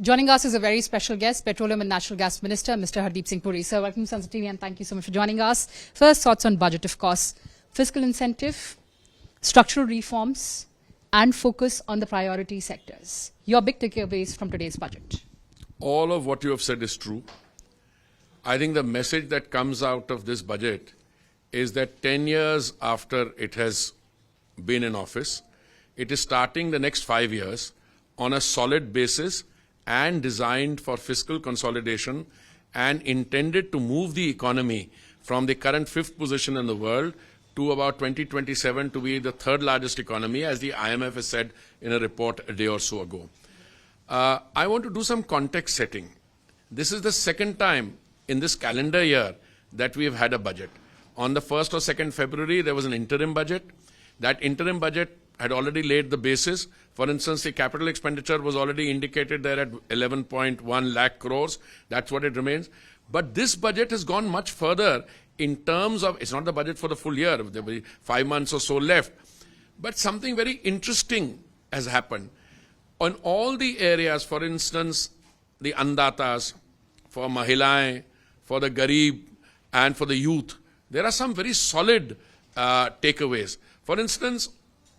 Joining us is a very special guest, Petroleum and Natural Gas Minister, Mr. Hardeep Singh Puri. Sir, welcome to Sunset TV and thank you so much for joining us. First, thoughts on budget, of course. Fiscal incentive, structural reforms, and focus on the priority sectors. Your big takeaways from today's budget. All of what you have said is true. I think the message that comes out of this budget is that 10 years after it has been in office, it is starting the next 5 years on a solid basis and designed for fiscal consolidation and intended to move the economy from the current 5th position in the world to about 2027 to be the 3rd largest economy, as the IMF has said in a report a day or so ago. I want to do some context setting. This is the second time in this calendar year that we have had a budget. On the 1st or 2nd February, there was an interim budget. That interim budget had already laid the basis. For instance, the capital expenditure was already indicated there at 11.1 lakh crores. That's what it remains. But this budget has gone much further in terms of, it's not the budget for the full year, there will be 5 months or so left. But something very interesting has happened. On all the areas, for instance, the Andatas, for Mahilaएं, for the Garib, and for the youth, there are some very solid takeaways. For instance,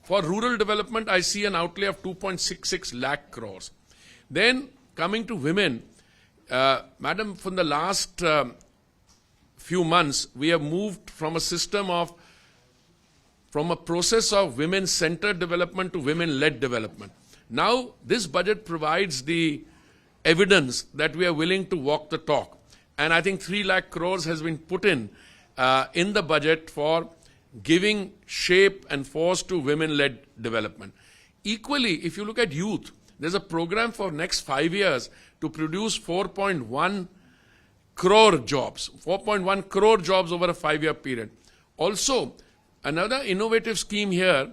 for rural development, I see an outlay of 2.66 lakh crores. Then, coming to women, Madam, from the last few months, we have moved from a process of women-centered development to women-led development. Now, this budget provides the evidence that we are willing to walk the talk. And I think 3 lakh crores has been put in the budget for giving shape and force to women-led development. Equally, if you look at youth, there's a program for next 5 years to produce 4.1 crore jobs. 4.1 crore jobs over a 5-year period. Also, another innovative scheme here,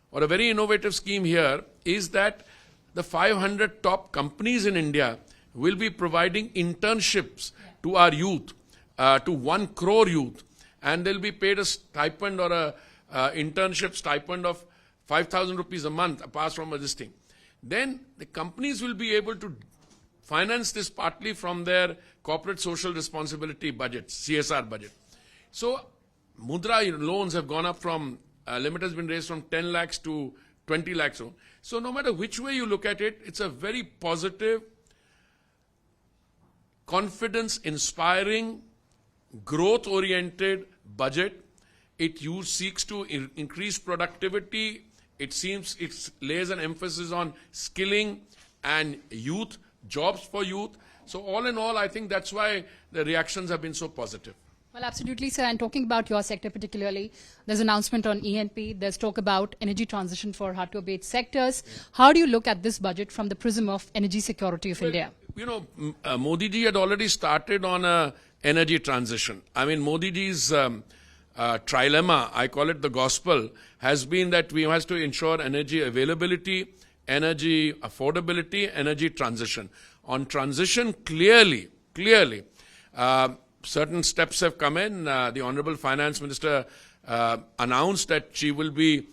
or a very innovative scheme here, is that the 500 top companies in India will be providing internships to our youth, to 1 crore youth. And they'll be paid a stipend or a internship stipend of 5,000 rupees a month, apart from this thing. Then the companies will be able to finance this partly from their corporate social responsibility budget, CSR budget. So Mudra loans have gone up from, limit has been raised from 10 lakhs to 20 lakhs. So no matter which way you look at it, it's a very positive, confidence-inspiring, growth-oriented budget. It seeks to increase productivity. It lays an emphasis on skilling and youth, jobs for youth. So all in all, I think that's why the reactions have been so positive. Well, absolutely, sir. And talking about your sector particularly, there's an announcement on E&P. There's talk about energy transition for hard-to-abate sectors. How do you look at this budget from the prism of energy security of India? You know, Modi ji had already started on a energy transition. I mean, Modi ji's trilemma, I call it the gospel, has been that we have to ensure energy availability, energy affordability, energy transition. On transition, clearly, certain steps have come in. The Honorable Finance Minister announced that she will be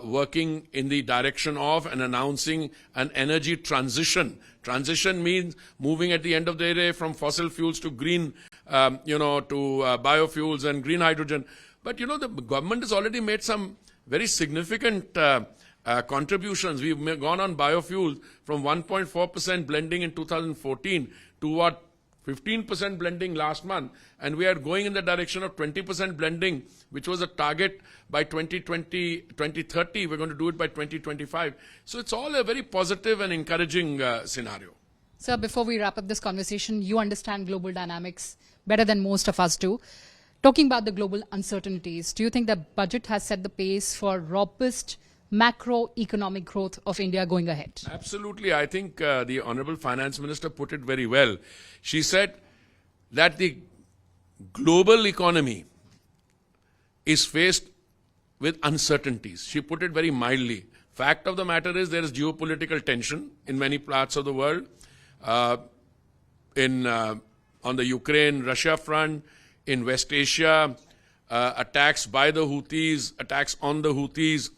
working in the direction of and announcing an energy transition. Transition means moving at the end of the day from fossil fuels to green, to biofuels and green hydrogen. But, you know, the government has already made some very significant contributions. We've gone on biofuels from 1.4% blending in 2014 to what? 15% blending last month, and we are going in the direction of 20% blending, which was a target by 2030. We're going to do it by 2025. So it's all a very positive and encouraging scenario. Sir, before we wrap up this conversation, you understand global dynamics better than most of us do. Talking about the global uncertainties, do you think the budget has set the pace for robust macroeconomic growth of India going ahead? Absolutely. I think the Honorable Finance Minister put it very well. She said that the global economy is faced with uncertainties. She put it very mildly. Fact of the matter is there is geopolitical tension in many parts of the world. On the Ukraine-Russia front, in West Asia, attacks by the Houthis, attacks on the Houthis,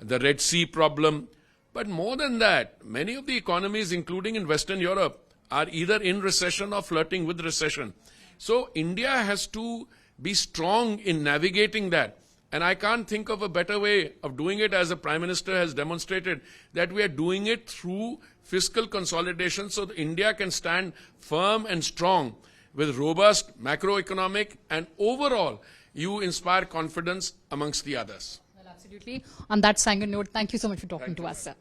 the Red Sea problem. But more than that, many of the economies, including in Western Europe, are either in recession or flirting with recession. So India has to be strong in navigating that. And I can't think of a better way of doing it, as the Prime Minister has demonstrated, that we are doing it through fiscal consolidation so that India can stand firm and strong with robust macroeconomic, and overall you inspire confidence amongst the others. Well, absolutely. On that sanguine note, thank you so much for talking to us, sir.